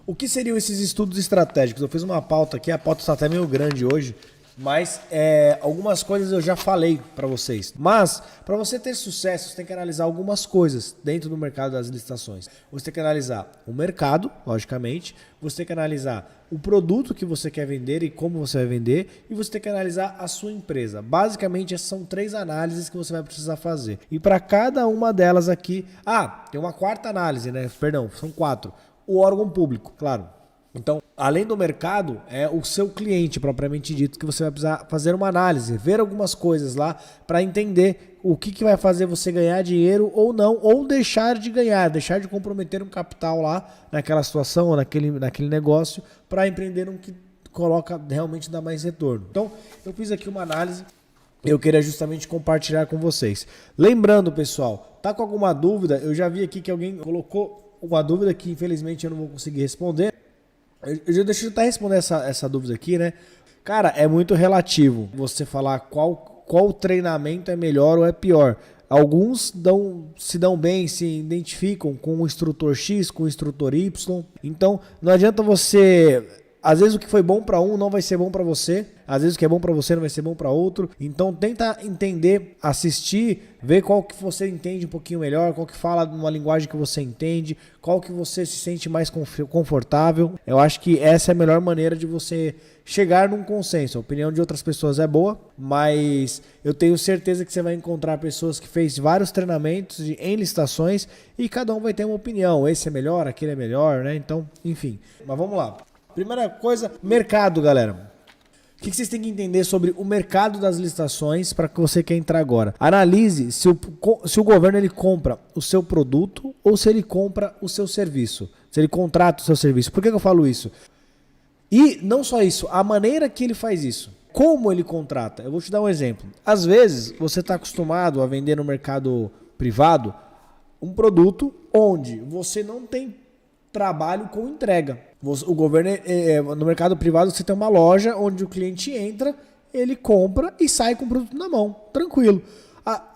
O que seriam esses estudos estratégicos? Eu fiz uma pauta aqui, a pauta está até meio grande hoje, mas algumas coisas eu já falei para vocês. Mas, para você ter sucesso, você tem que analisar algumas coisas dentro do mercado das licitações. Você tem que analisar o mercado, logicamente. Você tem que analisar o produto que você quer vender e como você vai vender. E você tem que analisar a sua empresa. Basicamente, essas são 3 análises que você vai precisar fazer. E para cada uma delas aqui... tem uma quarta análise, né? Perdão, são 4. O órgão público, claro. Então, além do mercado, é o seu cliente propriamente dito que você vai precisar fazer uma análise, ver algumas coisas lá para entender o que vai fazer você ganhar dinheiro ou não, ou deixar de ganhar, deixar de comprometer um capital lá naquela situação ou naquele negócio para empreender um que coloca realmente dá mais retorno. Então, eu fiz aqui uma análise. Eu queria justamente compartilhar com vocês. Lembrando, pessoal, tá com alguma dúvida? Eu já vi aqui que alguém colocou uma dúvida que infelizmente eu não vou conseguir responder. Deixa eu tentar responder essa dúvida aqui, né? Cara, é muito relativo você falar qual treinamento é melhor ou é pior. Alguns se dão bem, se identificam com o instrutor X, com o instrutor Y. Então, não adianta você... Às vezes o que foi bom para um não vai ser bom para você. Às vezes o que é bom para você não vai ser bom para outro. Então tenta entender, assistir, ver qual que você entende um pouquinho melhor, qual que fala numa linguagem que você entende, qual que você se sente mais confortável. Eu acho que essa é a melhor maneira de você chegar num consenso. A opinião de outras pessoas é boa, mas eu tenho certeza que você vai encontrar pessoas que fez vários treinamentos em licitações e cada um vai ter uma opinião. Esse é melhor, aquele é melhor, né? Então, enfim. Mas vamos lá. Primeira coisa, mercado, galera. O que vocês têm que entender sobre o mercado das licitações para que você quer entrar agora? Analise se o governo ele compra o seu produto ou se ele compra o seu serviço. Se ele contrata o seu serviço. Por que eu falo isso? E não só isso, a maneira que ele faz isso. Como ele contrata? Eu vou te dar um exemplo. Às vezes, você está acostumado a vender no mercado privado um produto onde você não tem trabalho com entrega. O governo, no mercado privado, você tem uma loja onde o cliente entra, ele compra e sai com o produto na mão, tranquilo.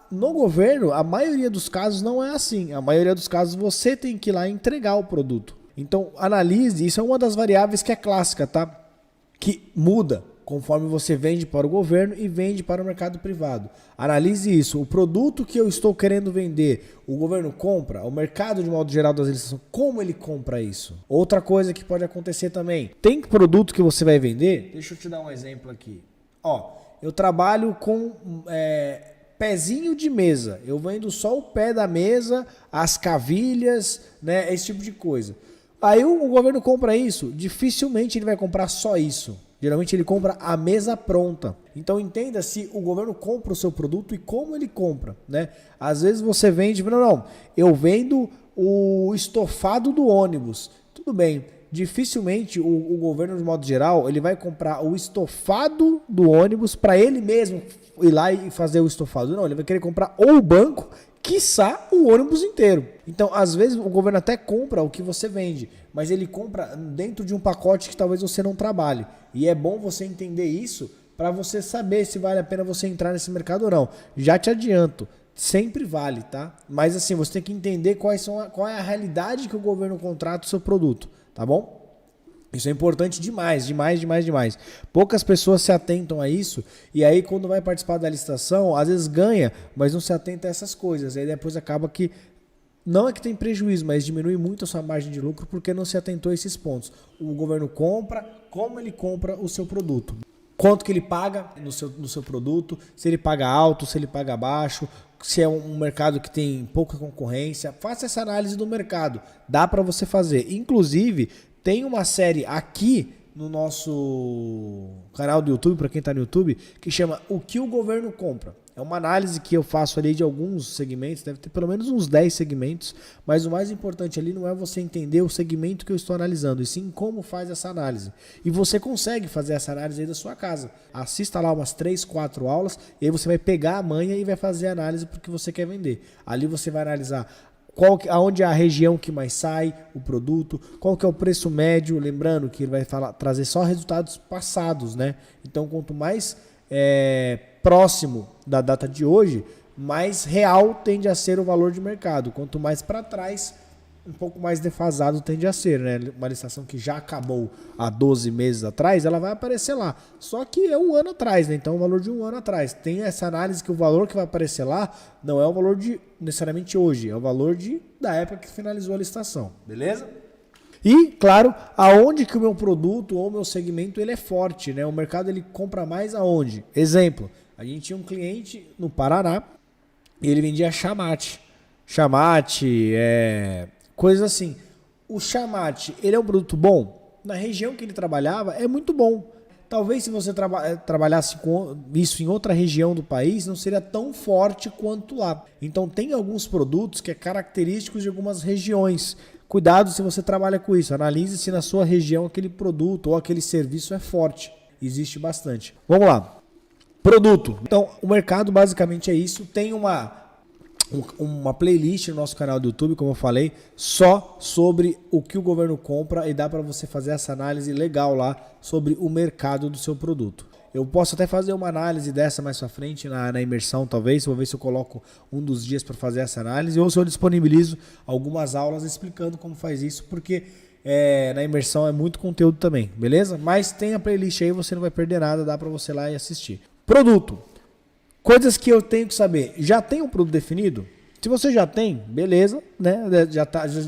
No governo, a maioria dos casos não é assim. A maioria dos casos você tem que ir lá entregar o produto. Então, analise, isso é uma das variáveis que é clássica, tá? Que muda conforme você vende para o governo e vende para o mercado privado. Analise isso. O produto que eu estou querendo vender, o governo compra? O mercado, de modo geral, das licitações, como ele compra isso? Outra coisa que pode acontecer também. Tem produto que você vai vender? Deixa eu te dar um exemplo aqui. Eu trabalho com pezinho de mesa. Eu vendo só o pé da mesa, as cavilhas, né? Esse tipo de coisa. Aí o governo compra isso? Dificilmente ele vai comprar só isso. Geralmente ele compra a mesa pronta. Então entenda se o governo compra o seu produto e como ele compra, né? Às vezes você vende, não, eu vendo o estofado do ônibus. Tudo bem, dificilmente o governo, de modo geral, ele vai comprar o estofado do ônibus para ele mesmo ir lá e fazer o estofado. Não, ele vai querer comprar ou o banco, quiçá o ônibus inteiro. Então, às vezes, o governo até compra o que você vende, mas ele compra dentro de um pacote que talvez você não trabalhe. E é bom você entender isso para você saber se vale a pena você entrar nesse mercado ou não. Já te adianto, sempre vale, tá? Mas assim, você tem que entender qual é a realidade que o governo contrata o seu produto, tá bom? Isso é importante demais, demais. Poucas pessoas se atentam a isso e aí quando vai participar da licitação, às vezes ganha, mas não se atenta a essas coisas. Aí depois acaba que, não é que tem prejuízo, mas diminui muito a sua margem de lucro porque não se atentou a esses pontos. O governo compra, como ele compra o seu produto. Quanto que ele paga no seu produto, se ele paga alto, se ele paga baixo, se é um mercado que tem pouca concorrência. Faça essa análise do mercado, dá para você fazer. Inclusive, tem uma série aqui no nosso canal do YouTube, para quem está no YouTube, que chama O que o governo compra. É uma análise que eu faço ali de alguns segmentos, deve ter pelo menos uns 10 segmentos, mas o mais importante ali não é você entender o segmento que eu estou analisando, e sim como faz essa análise. E você consegue fazer essa análise aí da sua casa. Assista lá umas 3, 4 aulas, e aí você vai pegar a manha e vai fazer a análise para o que você quer vender. Ali você vai analisar aonde é a região que mais sai o produto, qual que é o preço médio, lembrando que ele vai trazer só resultados passados, né? Então, quanto mais próximo da data de hoje, mais real tende a ser o valor de mercado. Quanto mais para trás, um pouco mais defasado tende a ser, né? Uma licitação que já acabou há 12 meses atrás, ela vai aparecer lá. Só que é um ano atrás, né? Então o valor de um ano atrás. Tem essa análise que o valor que vai aparecer lá não é o valor de necessariamente hoje, é o valor da época que finalizou a licitação, beleza? E, claro, aonde que o meu produto ou o meu segmento ele é forte, né? O mercado ele compra mais aonde? Exemplo, a gente tinha um cliente no Paraná e ele vendia chamate. Chamate, coisas assim. O chamate, ele é um produto bom? Na região que ele trabalhava, é muito bom. Talvez se você trabalhasse com isso em outra região do país, não seria tão forte quanto lá. Então tem alguns produtos que é característicos de algumas regiões. Cuidado se você trabalha com isso. Analise se na sua região aquele produto ou aquele serviço é forte. Existe bastante. Vamos lá. Produto. Então, o mercado basicamente é isso. Tem uma playlist no nosso canal do YouTube, como eu falei, só sobre o que o governo compra e dá para você fazer essa análise legal lá sobre o mercado do seu produto. Eu posso até fazer uma análise dessa mais pra frente na imersão, talvez. Vou ver se eu coloco um dos dias para fazer essa análise ou se eu disponibilizo algumas aulas explicando como faz isso, porque na imersão é muito conteúdo também, beleza? Mas tem a playlist aí, você não vai perder nada, dá para você ir lá e assistir. Produto. Coisas que eu tenho que saber. Já tem um produto definido? Se você já tem, beleza, né?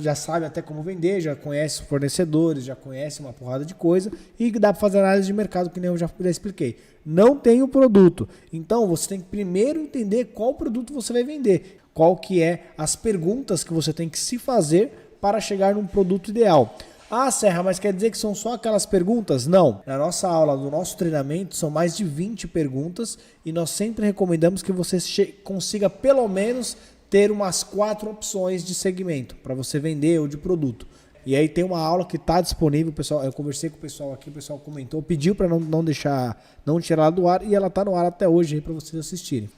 Já sabe até como vender, já conhece fornecedores, já conhece uma porrada de coisa e dá para fazer análise de mercado, que nem eu já expliquei. Não tem o produto. Então você tem que primeiro entender qual produto você vai vender, qual que é as perguntas que você tem que se fazer para chegar num produto ideal. Ah, Serra, mas quer dizer que são só aquelas perguntas? Não. Na nossa aula, no nosso treinamento, são mais de 20 perguntas e nós sempre recomendamos que você consiga pelo menos ter umas 4 opções de segmento para você vender ou de produto. E aí tem uma aula que está disponível, pessoal. Eu conversei com o pessoal aqui, o pessoal comentou, pediu para não tirar ela do ar e ela está no ar até hoje aí para vocês assistirem.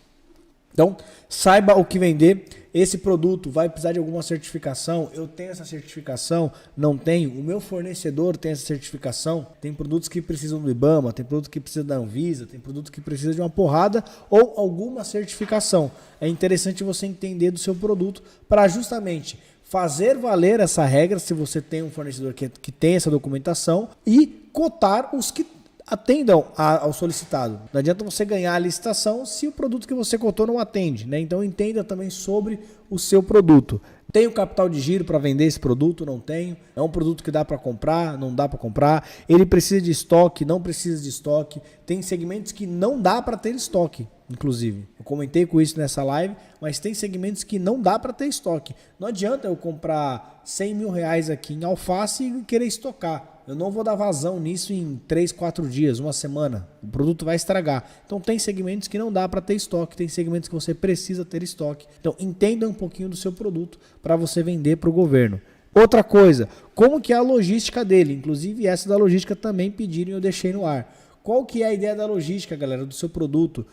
Então, saiba o que vender. Esse produto vai precisar de alguma certificação. Eu tenho essa certificação? Não tenho. O meu fornecedor tem essa certificação. Tem produtos que precisam do IBAMA, tem produtos que precisam da Anvisa, tem produtos que precisam de uma porrada ou alguma certificação. É interessante você entender do seu produto para justamente fazer valer essa regra, se você tem um fornecedor que tem essa documentação, e cotar os que atendam ao solicitado. Não adianta você ganhar a licitação se o produto que você cotou não atende, né? Então entenda também sobre o seu produto. Tenho capital de giro para vender esse produto? Não tenho. É um produto que dá para comprar? Não dá para comprar. Ele precisa de estoque? Não precisa de estoque. Tem segmentos que não dá para ter estoque, inclusive. Eu comentei com isso nessa live, mas tem segmentos que não dá para ter estoque. Não adianta eu comprar 100 mil reais aqui em alface e querer estocar. Eu não vou dar vazão nisso em 3, 4 dias, uma semana. O produto vai estragar. Então tem segmentos que não dá para ter estoque, tem segmentos que você precisa ter estoque. Então entenda um pouquinho do seu produto para você vender para o governo. Outra coisa, como que é a logística dele? Inclusive essa da logística também pediram e eu deixei no ar. Qual que é a ideia da logística, galera, do seu produto?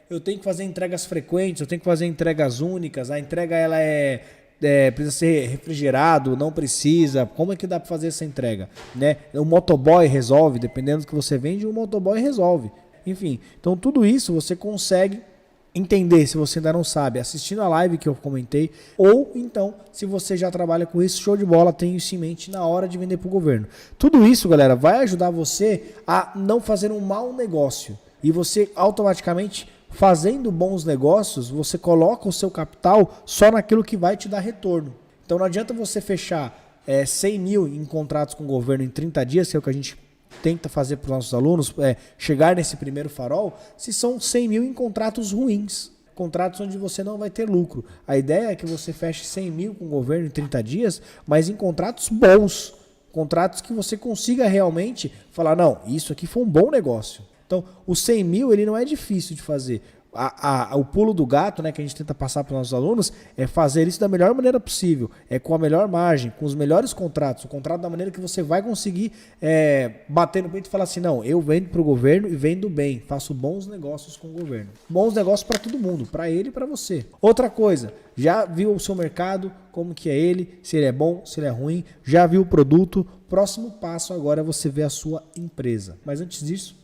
Eu tenho que fazer entregas frequentes, eu tenho que fazer entregas únicas, a entrega ela precisa ser refrigerado, não precisa. Como é que dá para fazer essa entrega? Né? O motoboy resolve, dependendo do que você vende, o motoboy resolve. Enfim, então tudo isso você consegue entender, se você ainda não sabe, assistindo a live que eu comentei, ou então, se você já trabalha com isso, show de bola, tenha isso em mente na hora de vender para o governo. Tudo isso, galera, vai ajudar você a não fazer um mau negócio. E você automaticamente, fazendo bons negócios, você coloca o seu capital só naquilo que vai te dar retorno. Então não adianta você fechar 100 mil em contratos com o governo em 30 dias, que é o que a gente tenta fazer para os nossos alunos, chegar nesse primeiro farol, se são 100 mil em contratos ruins, contratos onde você não vai ter lucro. A ideia é que você feche 100 mil com o governo em 30 dias, mas em contratos bons, contratos que você consiga realmente falar, não, isso aqui foi um bom negócio. Então, o 100 mil ele não é difícil de fazer. O pulo do gato, né, que a gente tenta passar para os nossos alunos, é fazer isso da melhor maneira possível, com a melhor margem, com os melhores contratos, o contrato da maneira que você vai conseguir bater no peito e falar assim, não, eu vendo para o governo e vendo bem, faço bons negócios com o governo. Bons negócios para todo mundo, para ele e para você. Outra coisa, já viu o seu mercado, como que é ele, se ele é bom, se ele é ruim, já viu o produto, próximo passo agora é você ver a sua empresa. Mas antes disso,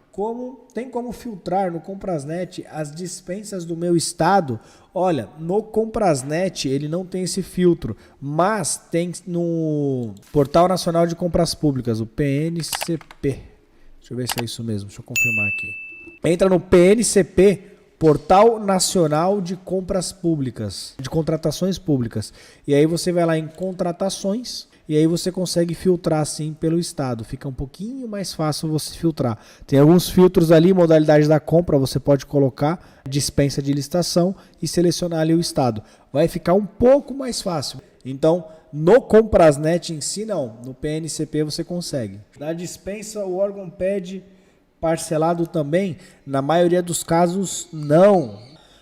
Tem como filtrar no Comprasnet as dispensas do meu estado? Olha, no Comprasnet ele não tem esse filtro, mas tem no Portal Nacional de Compras Públicas, o PNCP. Deixa eu ver se é isso mesmo, deixa eu confirmar aqui. Entra no PNCP, Portal Nacional de Compras Públicas, de Contratações Públicas. E aí você vai lá em Contratações. E aí você consegue filtrar assim pelo estado. Fica um pouquinho mais fácil você filtrar. Tem alguns filtros ali, modalidade da compra, você pode colocar dispensa de licitação e selecionar ali o estado. Vai ficar um pouco mais fácil. Então, no Comprasnet em si não, no PNCP você consegue. Na dispensa o órgão pede parcelado também, na maioria dos casos não.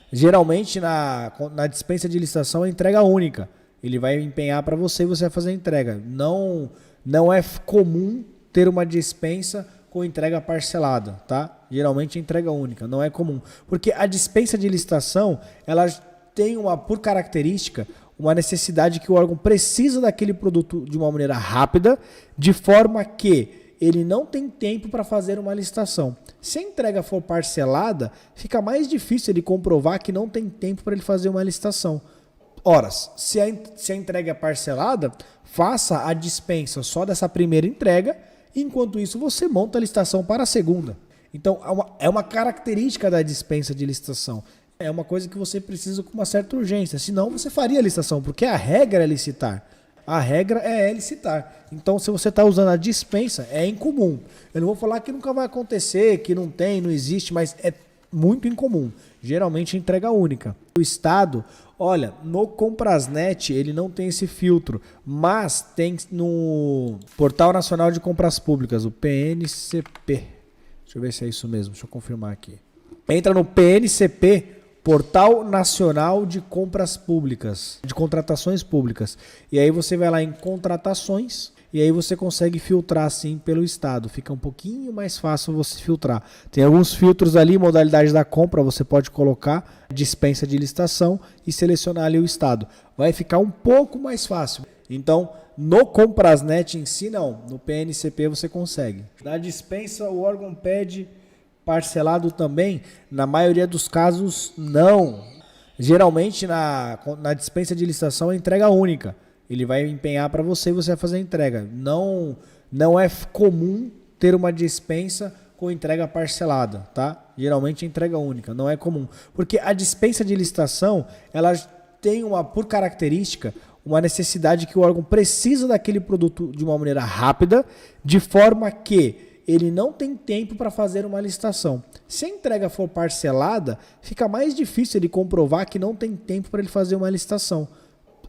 Geralmente na dispensa de licitação é entrega única. Ele vai empenhar para você e você vai fazer a entrega. Não é comum ter uma dispensa com entrega parcelada, tá? Geralmente é entrega única, não é comum. Porque a dispensa de licitação, ela tem por característica, uma necessidade que o órgão precisa daquele produto de uma maneira rápida, de forma que ele não tem tempo para fazer uma licitação. Se a entrega for parcelada, fica mais difícil ele comprovar que não tem tempo para ele fazer uma licitação. Ora, se a entrega é parcelada, faça a dispensa só dessa primeira entrega, enquanto isso você monta a licitação para a segunda. Então, é uma característica da dispensa de licitação. É uma coisa que você precisa com uma certa urgência, senão você faria a licitação, porque a regra é licitar. A regra é licitar. Então, se você está usando a dispensa, é incomum. Eu não vou falar que nunca vai acontecer, que não tem, não existe, mas é muito incomum. Geralmente é entrega única. O estado, olha, no Comprasnet ele não tem esse filtro, mas tem no Portal Nacional de Compras Públicas, o PNCP. Deixa eu ver se é isso mesmo, deixa eu confirmar aqui. Entra no PNCP, Portal Nacional de Compras Públicas, de Contratações Públicas. E aí você vai lá em Contratações. E aí você consegue filtrar assim pelo estado. Fica um pouquinho mais fácil você filtrar. Tem alguns filtros ali, modalidade da compra, você pode colocar dispensa de licitação e selecionar ali o estado. Vai ficar um pouco mais fácil. Então, no Comprasnet em si não, no PNCP você consegue. Na dispensa o órgão pede parcelado também, na maioria dos casos não. Geralmente na dispensa de licitação é entrega única. Ele vai empenhar para você e você vai fazer a entrega. Não é comum ter uma dispensa com entrega parcelada, tá? Geralmente é entrega única, não é comum. Porque a dispensa de licitação, ela tem por característica, uma necessidade que o órgão precisa daquele produto de uma maneira rápida, de forma que ele não tem tempo para fazer uma licitação. Se a entrega for parcelada, fica mais difícil ele comprovar que não tem tempo para ele fazer uma licitação.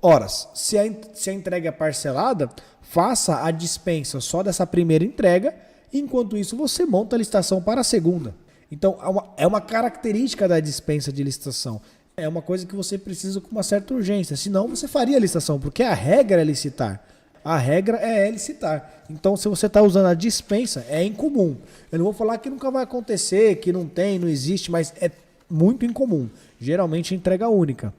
Ora, se a entrega é parcelada, faça a dispensa só dessa primeira entrega, enquanto isso você monta a licitação para a segunda. Então, é uma característica da dispensa de licitação. É uma coisa que você precisa com uma certa urgência, senão você faria a licitação, porque a regra é licitar. A regra é licitar. Então, se você está usando a dispensa, é incomum. Eu não vou falar que nunca vai acontecer, que não tem, não existe, mas é muito incomum. Geralmente é entrega única.